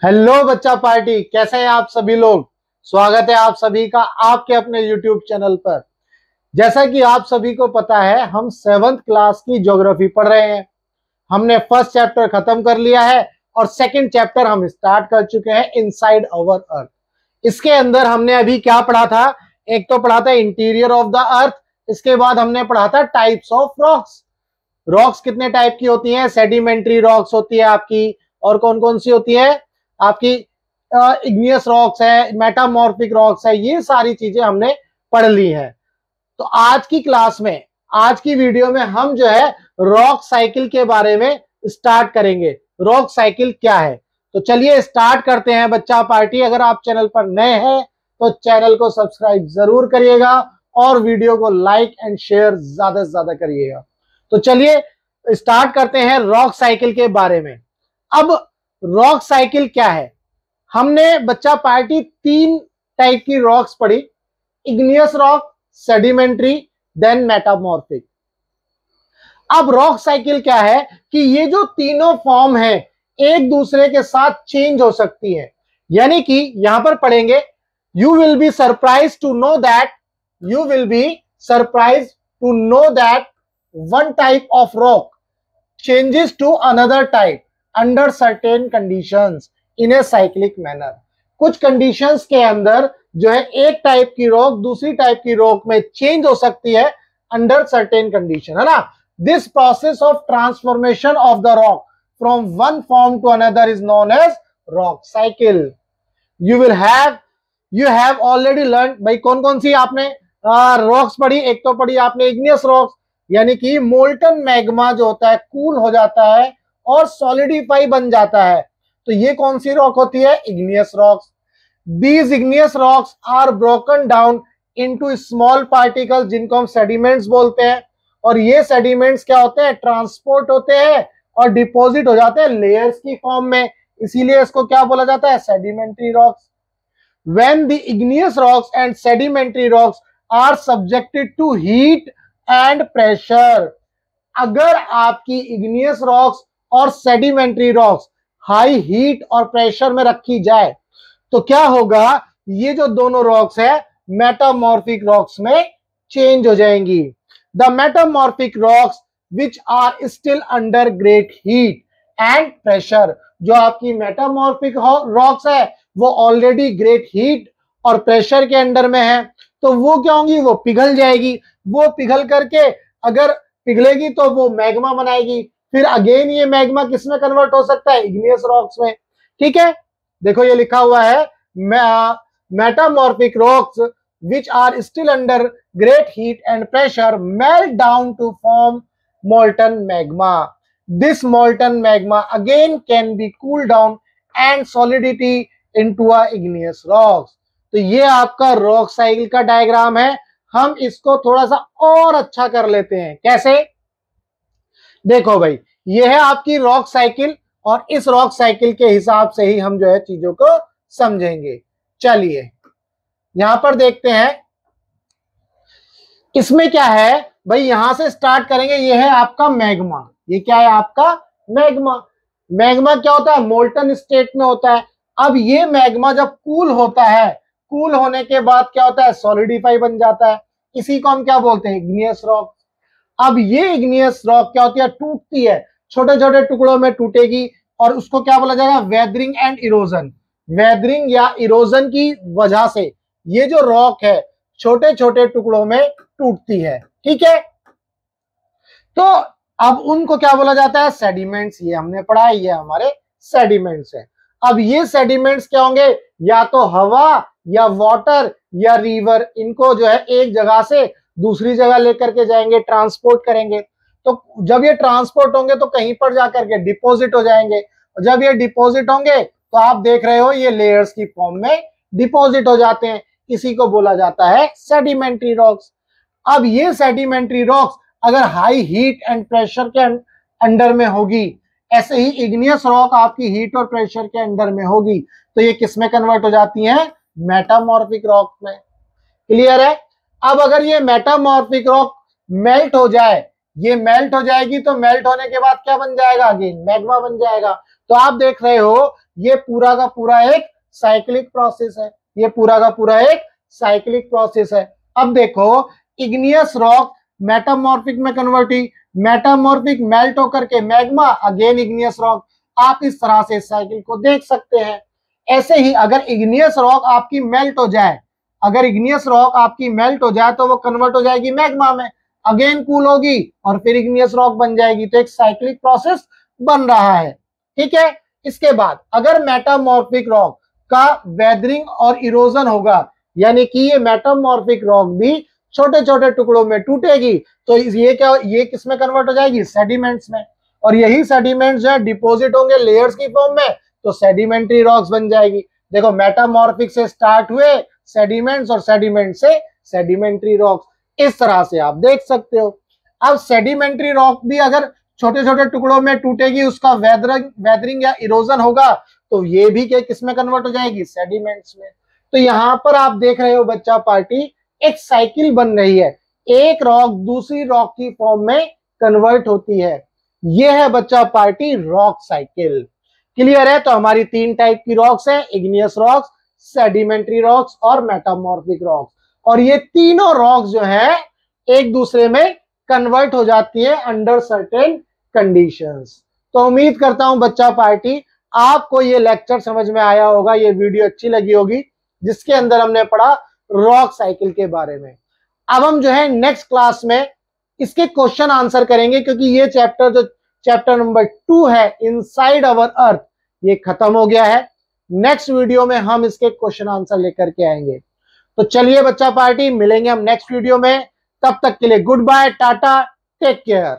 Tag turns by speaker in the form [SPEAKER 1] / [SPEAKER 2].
[SPEAKER 1] Hello बच्चा party, कैसे हैं आप सभी लोग। स्वागत है आप सभी का आपके अपने यूट्यूब चैनल पर। जैसा कि आप सभी को पता है, हम 7th क्लास की ज्योग्राफी पढ़ रहे हैं। हमने फर्स्ट चैप्टर खत्म कर लिया है और सेकंड चैप्टर हम स्टार्ट कर चुके हैं, इनसाइड अवर अर्थ। इसके अंदर हमने अभी क्या पढ़ा था? एक तो पढ़ा था इंटीरियर ऑफ द अर्थ, इसके बाद हमने पढ़ा था टाइप्स ऑफ रॉक्स। रॉक्स कितने टाइप की होती हैं? सेडिमेंट्री रॉक्स होती है आपकी, और कौन कौन सी होती है आपकी? इग्नियस रॉक्स है, मेटामॉर्फिक रॉक्स है, ये सारी चीजें हमने पढ़ ली है। तो आज की क्लास में, आज की वीडियो में हम जो है रॉक साइकिल के बारे में स्टार्ट करेंगे। रॉक साइकिल क्या है? तो चलिए स्टार्ट करते हैं बच्चा पार्टी। अगर आप चैनल पर नए हैं तो चैनल को सब्सक्राइब जरूर करिएगा और वीडियो को लाइक एंड शेयर ज्यादा से ज्यादा करिएगा। तो चलिए स्टार्ट करते हैं रॉक साइकिल के बारे में। अब रॉक साइकिल क्या है? हमने बच्चा पार्टी 3 टाइप की रॉक्स पढ़ी, igneous rock, sedimentary, then metamorphic. अब रॉक साइकिल क्या है कि ये जो तीनों फॉर्म है एक दूसरे के साथ चेंज हो सकती है। यानी कि यहां पर पढ़ेंगे, you will be surprise to know that, you will be surprise to know that one type of rock changes to another type under certain conditions in a cyclic manner। कुछ कंडीशंस के अंदर जो है एक टाइप की rock दूसरी type की rock में चेंज हो सकती है अंडर सर्टेन कंडीशन, है ना। This process of transformation of the rock from one form to another is known as rock cycle. You have already learn. भाई कौन कौन सी आपने रॉक्स पढ़ी? एक तो पढ़ी आपने इग्नियस रॉक्स, यानी कि मोल्टन मैग्मा जो होता है कूल हो जाता है और सॉलिडिफाई बन जाता है, तो ये कौन सी रॉक होती है? Igneous rocks. These igneous rocks are broken down into small particles, जिनको हम सेडिमेंट्स बोलते हैं। और ये सेडिमेंट्स क्या होते हैं? ट्रांसपोर्ट होते हैं और डिपॉजिट हो जाते हैं लेयर्स की फॉर्म में, इसीलिए इसको क्या बोला जाता है? Sedimentary rocks. When the igneous rocks and sedimentary rocks are subjected to heat and pressure, अगर आपकी इग्नियस रॉक्स और सेडिमेंट्री रॉक्स हाई हीट और प्रेशर में रखी जाए तो क्या होगा? ये जो दोनों रॉक्स है मेटामॉर्फिक रॉक्स में चेंज हो जाएंगी। The metamorphic rocks which are still under great heat and pressure, जो आपकी मेटामॉर्फिक रॉक्स है वो ऑलरेडी ग्रेट हीट और प्रेशर के अंडर में है, तो वो क्या होंगी? वो पिघल जाएगी। वो पिघल करके अगर पिघलेगी तो वो मैग्मा बनाएगी, फिर अगेन ये मैग्मा किस में कन्वर्ट हो सकता है? इग्नियस रॉक्स में। ठीक है, देखो ये लिखा हुआ है metamorphic rocks which are still under great heat and pressure melt down to form molten magma. This molten magma again can be cooled down and solidity into a igneous rocks। तो ये आपका रॉक साइकिल का diagram है। हम इसको थोड़ा सा और अच्छा कर लेते हैं। कैसे? देखो भाई, ये है आपकी रॉक साइकिल और इस रॉक साइकिल के हिसाब से ही हम जो है चीजों को समझेंगे। चलिए यहां पर देखते हैं इसमें क्या है। भाई यहां से स्टार्ट करेंगे। ये है आपका मैग्मा। ये क्या है आपका? मैग्मा। मैग्मा क्या होता है? मोल्टन स्टेट में होता है। अब ये मैग्मा जब कूल होता है, कूल होने के बाद क्या होता है? सॉलिडिफाई बन जाता है। इसी को हम क्या बोलते हैं? Igneous rock. अब ये इग्नियस रॉक क्या होती है? टूटती है, छोटे छोटे टुकड़ों में टूटेगी और उसको क्या बोला जाएगा? Weathering and erosion. वेदरिंग या इरोजन की वजह से ये जो रॉक है छोटे छोटे टुकड़ों में टूटती है। ठीक है, तो अब उनको क्या बोला जाता है? सेडिमेंट्स। ये हमने पढ़ा है, ये हमारे सेडिमेंट्स है। अब ये सेडिमेंट्स क्या होंगे? या तो हवा या वाटर या रिवर, इनको जो है एक जगह से दूसरी जगह लेकर के जाएंगे, ट्रांसपोर्ट करेंगे। तो जब ये ट्रांसपोर्ट होंगे तो कहीं पर जाकर के डिपॉजिट हो जाएंगे। जब ये डिपॉजिट होंगे तो आप देख रहे हो ये लेयर्स की फॉर्म में डिपॉजिट हो जाते हैं। इसी को बोला जाता है सेडिमेंट्री रॉक्स। अब ये सेडिमेंट्री रॉक्स अगर हाई हीट एंड प्रेशर के अंडर में होगी, ऐसे ही इग्नियस रॉक आपकी हीट और प्रेशर के अंडर में होगी, तो ये किस में कन्वर्ट हो जाती हैं? मेटामॉर्फिक रॉक में। क्लियर है? अब अगर ये मेटामॉर्फिक रॉक मेल्ट हो जाए, ये मेल्ट हो जाएगी, तो मेल्ट होने के बाद क्या बन जाएगा? अगेन मैग्मा बन जाएगा। तो आप देख रहे हो ये पूरा का पूरा एक साइक्लिक प्रोसेस है, ये पूरा का पूरा एक साइक्लिक प्रोसेस है। अब देखो, इग्नियस रॉक मेटामॉर्फिक में कन्वर्ट हुई, मेटामॉर्फिक मेल्ट होकर के मैग्मा, अगेन इग्नियस रॉक। आप इस तरह से साइकिल को देख सकते हैं। ऐसे ही अगर इग्नियस रॉक आपकी मेल्ट हो जाए, अगर इग्नियस रॉक आपकी मेल्ट हो जाए तो वो कन्वर्ट हो जाएगी मैग्मा में, अगेन कूल होगी और फिर इग्नियस रॉक बन जाएगी। तो एक साइक्लिक प्रोसेस बन रहा है, ठीक है। इसके बाद अगर मेटामॉर्फिक रॉक का वेदरिंग और इरोजन होगा, यानी कि ये मेटामॉर्फिक रॉक भी छोटे छोटे टुकड़ों में टूटेगी, तो ये क्या, ये किस में कन्वर्ट हो जाएगी, सेडिमेंट्स में। और यही सेडिमेंट्स जो है डिपॉजिट होंगे लेयर्स की फॉर्म में, तो सेडिमेंट्री रॉक्स बन जाएगी। देखो, मेटामॉर्फिक से स्टार्ट हुए सेडिमेंट्स और सेडिमेंट से सेडिमेंट्री रॉक्स, इस तरह से आप देख सकते हो। अब सेडिमेंट्री रॉक भी अगर छोटे छोटे टुकड़ों में टूटेगी, उसका वेदरिंग या इरोजन होगा, तो ये भी क्या किस में कन्वर्ट हो जाएगी, सेडिमेंट्स में। तो यहां पर आप देख रहे हो बच्चा पार्टी, एक साइकिल बन रही है, एक रॉक दूसरी रॉक की फॉर्म में कन्वर्ट होती है। ये है बच्चा पार्टी रॉक साइकिल। क्लियर है? तो हमारी 3 टाइप की रॉक्स हैं, इग्नियस रॉक्स, सेडिमेंट्री रॉक्स और मेटामॉर्फिक रॉक्स। और ये तीनों रॉक्स जो है एक दूसरे में कन्वर्ट हो जाती है अंडर सर्टेन कंडीशंस। तो उम्मीद करता हूं बच्चा पार्टी आपको ये लेक्चर समझ में आया होगा, ये वीडियो अच्छी लगी होगी, जिसके अंदर हमने पढ़ा रॉक साइकिल के बारे में। अब हम जो है नेक्स्ट क्लास में इसके क्वेश्चन आंसर करेंगे, क्योंकि ये चैप्टर जो चैप्टर नंबर 2 है, इनसाइड अवर अर्थ, ये खत्म हो गया है। नेक्स्ट वीडियो में हम इसके क्वेश्चन आंसर लेकर के आएंगे। तो चलिए बच्चा पार्टी, मिलेंगे हम नेक्स्ट वीडियो में। तब तक के लिए good bye, tata, take care.